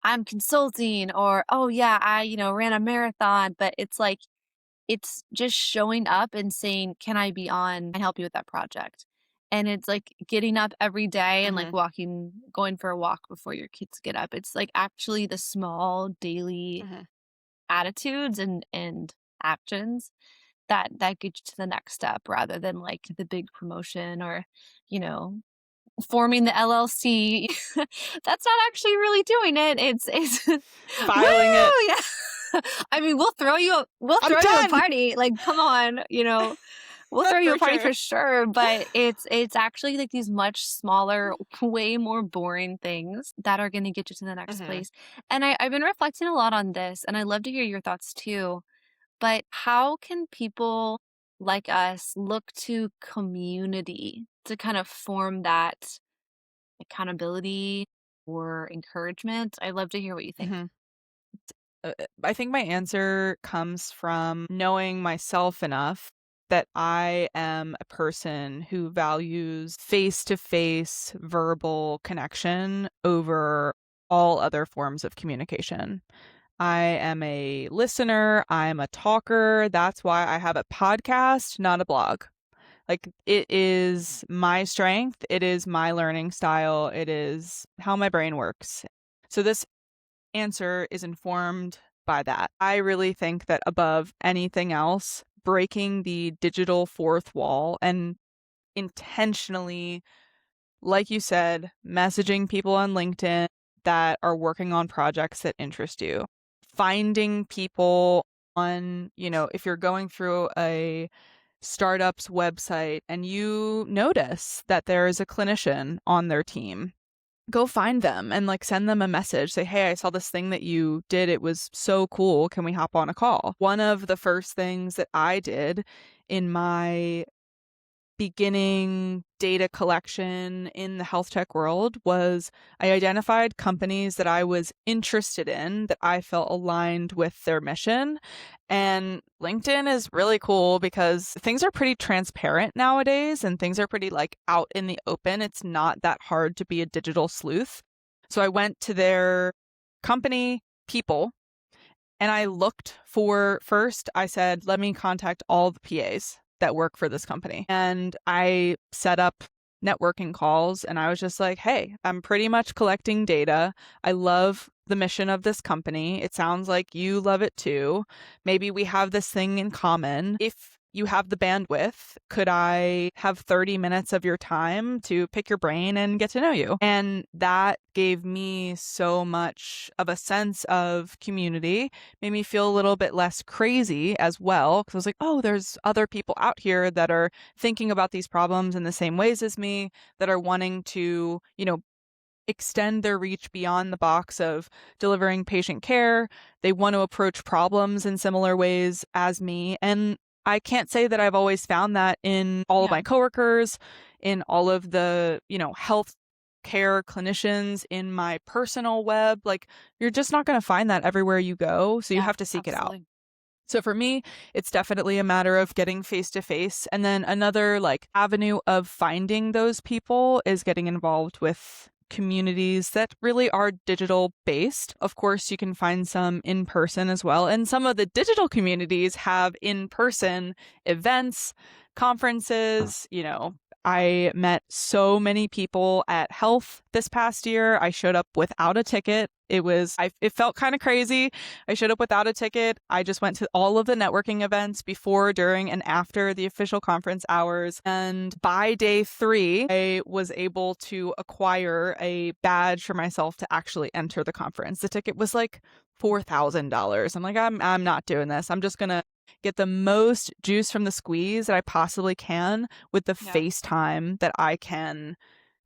I'm consulting," or "Oh yeah, I, ran a marathon." But it's just showing up and saying, "Can I be on and help you with that project?" And it's like getting up every day and like Mhm. going for a walk before your kids get up. It's like actually the small daily Mhm. attitudes and actions that get you to the next step rather than like the big promotion or, you know, forming the LLC. That's not actually really doing it. It's woo, Filing it. yeah. I mean, we'll I'm throw you a done. party. Like, come on, we'll throw you a For party sure. for sure, but it's actually like these much smaller, way more boring things that are gonna get you to the next Mhm. place. And I've been reflecting a lot on this, and I'd love to hear your thoughts too. But how can people like us look to community to kind of form that accountability or encouragement? I'd love to hear what you think. Mhm. I think my answer comes from knowing myself enough that I am a person who values face-to-face verbal connection over all other forms of communication. I am a listener, I'm a talker. That's why I have a podcast, not a blog. Like, it is my strength, it is my learning style, it is how my brain works. So this answer is informed by that. I really think that above anything else, breaking the digital fourth wall and intentionally, like you said, messaging people on LinkedIn that are working on projects that interest you, finding people on, if you're going through a startup's website and you notice that there is a clinician on their team, go find them and like send them a message. Say, hey, I saw this thing that you did. It was so cool. Can we hop on a call? One of the first things that I did in my beginning data collection in the health tech world was I identified companies that I was interested in, that I felt aligned with their mission. And LinkedIn is really cool because things are pretty transparent nowadays and things are pretty like out in the open. It's not that hard to be a digital sleuth. So I went to their company people and I looked for first, I said, let me contact all the PAs that work for this company. And I set up networking calls and I was just like, hey, I'm pretty much collecting data. I love the mission of this company. It sounds like you love it too. Maybe we have this thing in common. If you have the bandwidth, could I have 30 minutes of your time to pick your brain and get to know you? And that gave me so much of a sense of community, made me feel a little bit less crazy as well. Because I was like, oh, there's other people out here that are thinking about these problems in the same ways as me, that are wanting to, extend their reach beyond the box of delivering patient care. They want to approach problems in similar ways as me. And I can't say that I've always found that in all of Yeah, my coworkers, in all of the, health care clinicians, in my personal web. Like, you're just not going to find that everywhere you go. So you yeah, have to seek it out. absolutely. So for me, it's definitely a matter of getting face to face. And then another like avenue of finding those people is getting involved with communities that really are digital based. Of course, you can find some in person as well. And some of the digital communities have in person events, conferences, I met so many people at health this past year. I showed up without a ticket. It felt kind of crazy. I showed up without a ticket. I just went to all of the networking events before, during, and after the official conference hours. And by day 3, I was able to acquire a badge for myself to actually enter the conference. The ticket was like $4,000. I'm like, I'm not doing this. I'm just gonna get the most juice from the squeeze that I possibly can with the Yeah. FaceTime that I can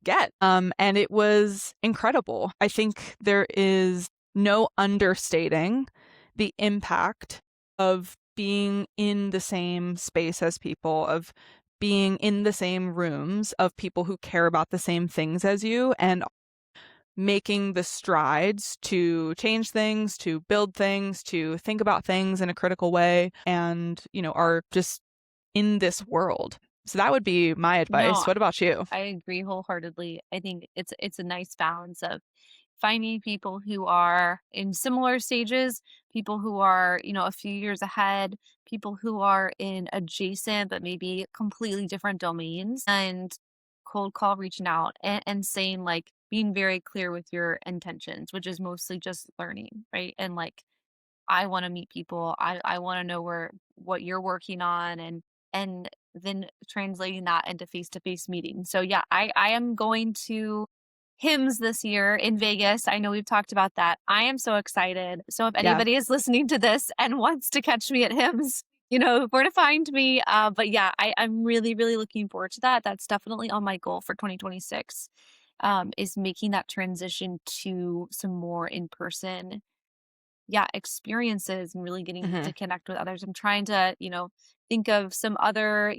get. And it was incredible. I think there is no understating the impact of being in the same space as people, of being in the same rooms of people who care about the same things as you, and making the strides to change things, to build things, to think about things in a critical way, and, are just in this world. So that would be my advice. No, What about you? I agree wholeheartedly. I think it's a nice balance of finding people who are in similar stages, people who are, a few years ahead, people who are in adjacent but maybe completely different domains, and cold call reaching out and saying like being very clear with your intentions, which is mostly just learning, right? And like I wanna meet people. I wanna know what you're working on and then translating that into face-to-face meetings. So yeah, I am going to HIMSS this year in Vegas. I know we've talked about that. I am so excited. So if Yeah. anybody is listening to this and wants to catch me at HIMSS, where to find me. But yeah, I'm really, really looking forward to that. That's definitely on my goal for 2026, is making that transition to some more in-person, yeah, experiences and really getting hmm to connect with others. I'm trying to, think of some other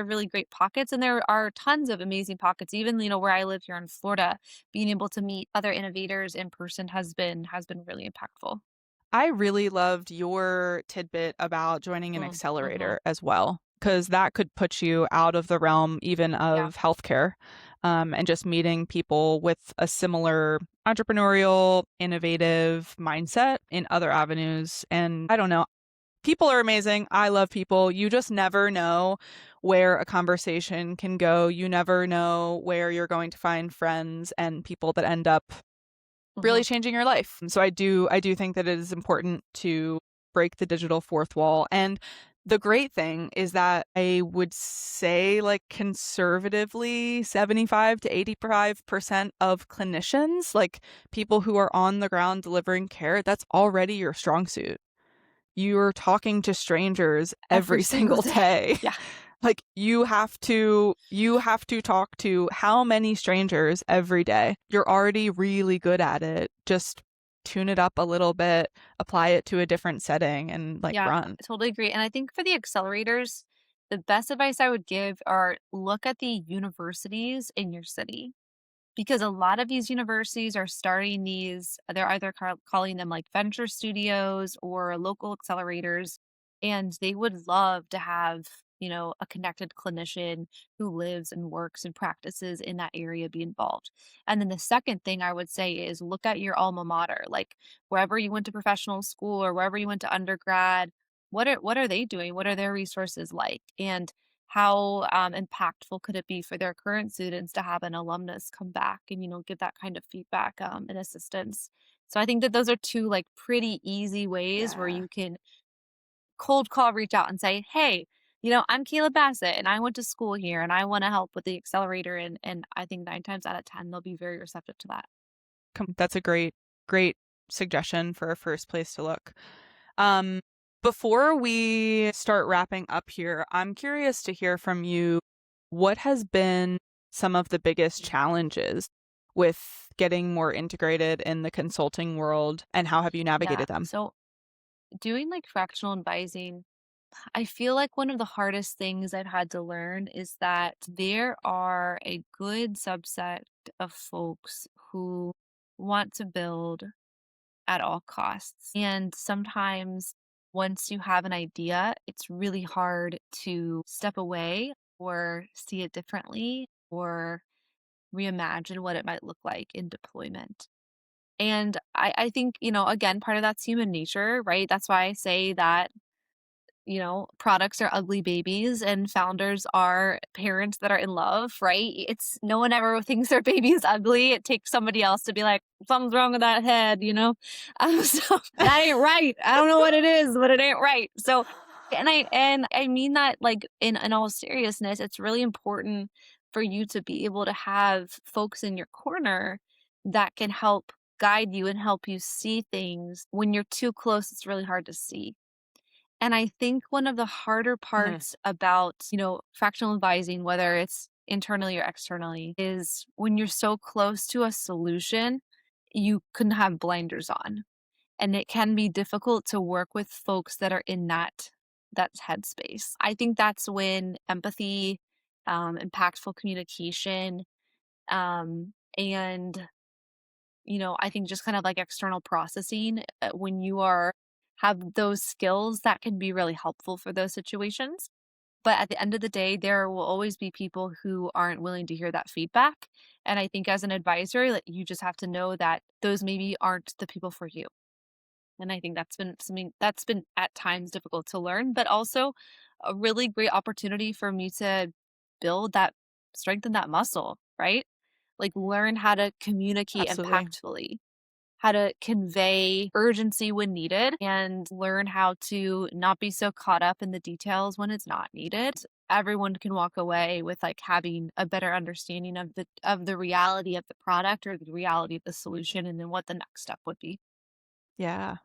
really great pockets. And there are tons of amazing pockets. Even, where I live here in Florida, being able to meet other innovators in person has been really impactful. I really loved your tidbit about joining an Mm-hmm. accelerator as well, because that could put you out of the realm even Yeah. of healthcare, and just meeting people with a similar entrepreneurial, innovative mindset in other avenues. And I don't know, people are amazing. I love people. You just never know where a conversation can go. You never know where you're going to find friends and people that end up Hmm. really changing your life. So I do think that it is important to break the digital fourth wall. And the great thing is that I would say, like, conservatively 75 to 85% of clinicians, like people who are on the ground delivering care, that's already your strong suit. You're talking to strangers Every every single single day. day. Yeah. Like, you have to talk to how many strangers every day? You're already really good at it. Just tune it up a little bit, apply it to a different setting, and like Yeah, run. I totally agree. And I think for the accelerators, the best advice I would give are look at the universities in your city. Because a lot of these universities are starting these, they're either calling them like venture studios or local accelerators, and they would love to have, a connected clinician who lives and works and practices in that area be involved. And then the second thing I would say is look at your alma mater, like wherever you went to professional school or wherever you went to undergrad, what are they doing? What are their resources like? And how impactful could it be for their current students to have an alumnus come back and give that kind of feedback, and assistance. So I think that those are two like pretty easy ways where Yeah. you can cold call reach out and say, hey, I'm Kayla Bassett and I went to school here and I want to help with the accelerator, and I think 9 times out of 10 they'll be very receptive to that. That's a great suggestion for a first place to look. Um, Before we start wrapping up here, I'm curious to hear from you. What has been some of the biggest challenges with getting more integrated in the consulting world, and how have you Yeah, navigated them? so doing like fractional advising, I feel like one of the hardest things I've had to learn is that there are a good subset of folks who want to build at all costs. And sometimes once you have an idea, it's really hard to step away or see it differently or reimagine what it might look like in deployment. And I think, again, part of that's human nature, right? That's why I say that products are ugly babies and founders are parents that are in love, right? It's no one ever thinks their baby is ugly. It takes somebody else to be like, something's wrong with that head. So that ain't right. I don't know what it is, but it ain't right. So, and I mean that like in all seriousness, it's really important for you to be able to have folks in your corner that can help guide you and help you see things. When you're too close, it's really hard to see. And I think one of the harder Mhm. parts about, fractional advising, whether it's internally or externally, is when you're so close to a solution, you can have blinders on. And it can be difficult to work with folks that are in that headspace. I think that's when empathy, impactful communication, and I think just kind of like external processing, when you are have those skills that can be really helpful for those situations. But at the end of the day, there will always be people who aren't willing to hear that feedback. And I think as an advisor, that you just have to know that those maybe aren't the people for you. And I think that's been something that's been at times difficult to learn, but also a really great opportunity for me to build that strengthen that muscle, right? Like learn how to communicate Absolutely. impactfully, how to convey urgency when needed, and learn how to not be so caught up in the details when it's not needed. Everyone can walk away with like having a better understanding of the reality of the product or the reality of the solution and then what the next step would be. Yeah.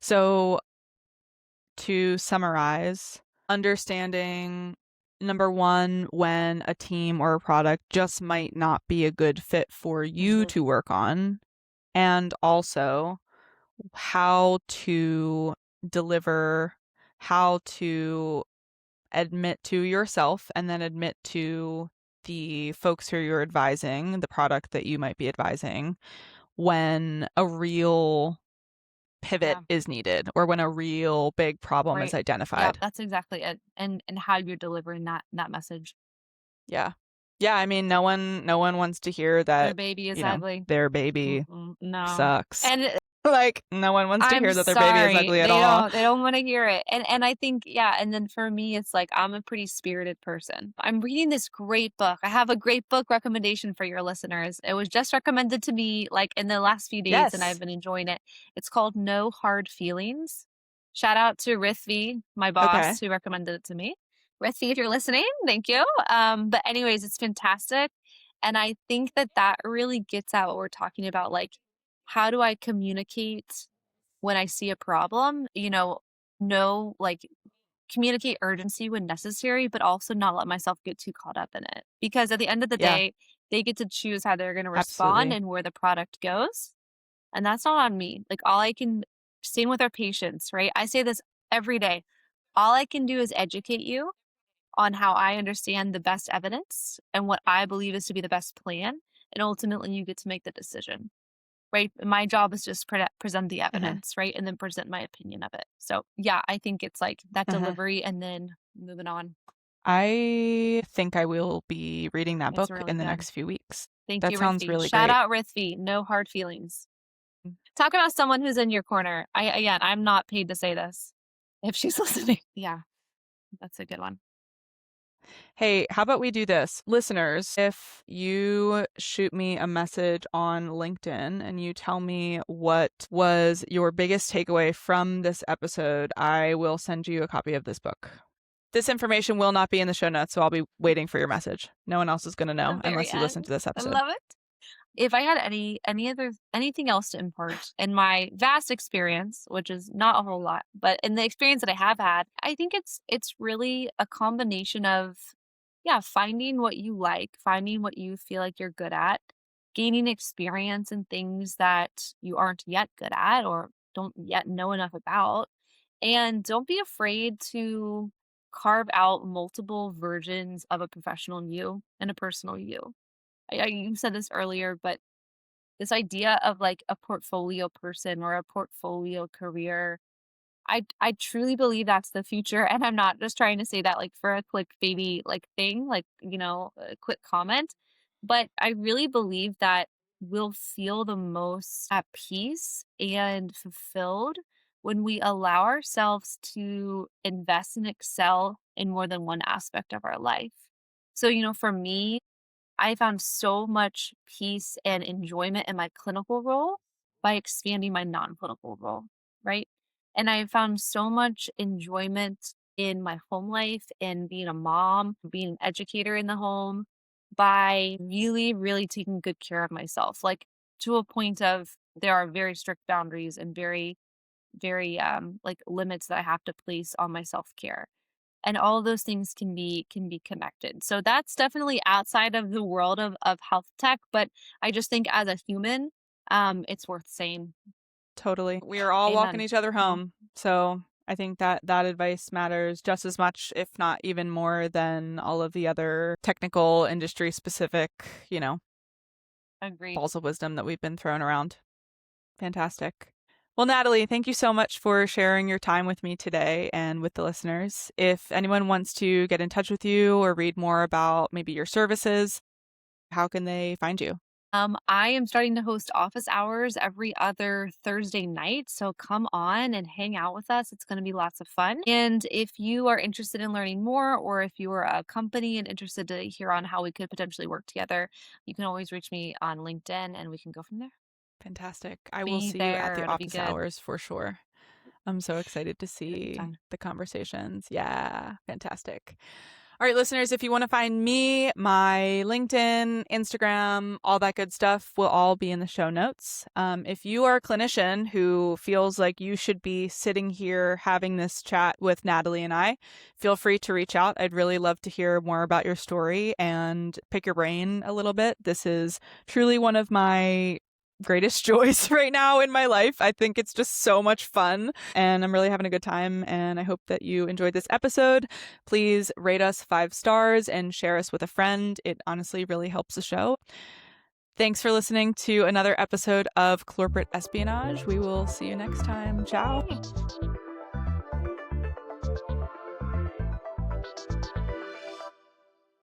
So to summarize, understanding number one, when a team or a product just might not be a good fit for you Mhm. to work on, and also how to deliver, how to admit to yourself and then admit to the folks who you're advising, the product that you might be advising, when a real pivot Yeah. is needed or when a real big problem is Right. Yeah, identified. that's exactly it. And how you're delivering that message. Yeah. Yeah, I mean, no one wants to hear Their that, baby is ugly. their baby Mm-mm, no. sucks. And Like, no one wants to I'm hear that their baby is sorry. ugly at They all. don't they don't wanna hear it. And I think, yeah, and then for me, it's like I'm a pretty spirited person. I'm reading this great book. I have a great book recommendation for your listeners. It was just recommended to me, like, in the last few days, and I've Yes. been enjoying it. It's called No Hard Feelings. Shout out to Rithvi, my Okay. boss, who recommended it to me. Rithvi, if you're listening, thank you. But anyways, it's fantastic, and I think that really gets at what we're talking about, like, how do I communicate when I see a problem, know, like, communicate urgency when necessary, but also not let myself get too caught up in it. Because at the end of the Yeah, day, they get to choose how they're going to respond absolutely. and where the product goes. And that's not on me. Like, all I can, same with our patients, right? I say this every day. All I can do is educate you on how I understand the best evidence and what I believe is to be the best plan. And ultimately, you get to make the decision. Right? My job is just present the Mhm, evidence, right? And then present my opinion of it. So, yeah, I think it's like that mhm. delivery and then moving on. I think I will be reading that It's book really in the good. next few weeks. Thank That you, sounds Rithvi. really Shout great. out Rithvi. No hard feelings. Talk about someone who's in your corner. Again, I'm not paid to say this. If she's listening. Yeah, that's a good one. Hey, how about we do this? Listeners, if you shoot me a message on LinkedIn and you tell me what was your biggest takeaway from this episode, I will send you a copy of this book. This information will not be in the show notes, so I'll be waiting for your message. No one else is going to The know very unless you listen end. to this I episode. love it. If I had anything else to impart in my vast experience, which is not a whole lot, but in the experience that I have had, I think it's really a combination of, yeah, finding what you like, finding what you feel like you're good at, gaining experience in things that you aren't yet good at or don't yet know enough about, and don't be afraid to carve out multiple versions of a professional you and a personal you. You said this earlier, but this idea of like a portfolio person or a portfolio career, I truly believe that's the future. And I'm not just trying to say that like for a clickbaity like thing, like, a quick comment, but I really believe that we'll feel the most at peace and fulfilled when we allow ourselves to invest and excel in more than one aspect of our life. So, for me, I found so much peace and enjoyment in my clinical role by expanding my non-clinical role, right? And I found so much enjoyment in my home life and being a mom, being an educator in the home by really, really taking good care of myself. Like to a point of there are very strict boundaries and very, very like limits that I have to place on my self-care, and all of those things can be connected. So that's definitely outside of the world of health tech, but I just think as a human, it's worth saying. Totally. We are all walking Amen. each other Mhm. home. So I think that that advice matters just as much, if not even more, than all of the other technical industry specific, you know, Agreed. balls of wisdom that we've been thrown around. Fantastic. Well, Natalie, thank you so much for sharing your time with me today and with the listeners. If anyone wants to get in touch with you or read more about maybe your services, how can they find you? I am starting to host office hours every other Thursday night. So come on and hang out with us. It's going to be lots of fun. And if you are interested in learning more, or if you are a company and interested to hear on how we could potentially work together, you can always reach me on LinkedIn and we can go from there. Fantastic. I will Be see you at there. the It'll be office good. hours for sure. I'm so excited to It'll be see fun. the conversations. Yeah, fantastic. All right, listeners, if you want to find me, my LinkedIn, Instagram, all that good stuff will all be in the show notes. If you are a clinician who feels like you should be sitting here having this chat with Natalie and I, feel free to reach out. I'd really love to hear more about your story and pick your brain a little bit. This is truly one of my greatest joys right now in my life. I think it's just so much fun and I'm really having a good time. And I hope that you enjoyed this episode. Please rate us 5 stars and share us with a friend. It honestly really helps the show. Thanks for listening to another episode of Corporate Espionage. We will see you next time. Ciao. Yay.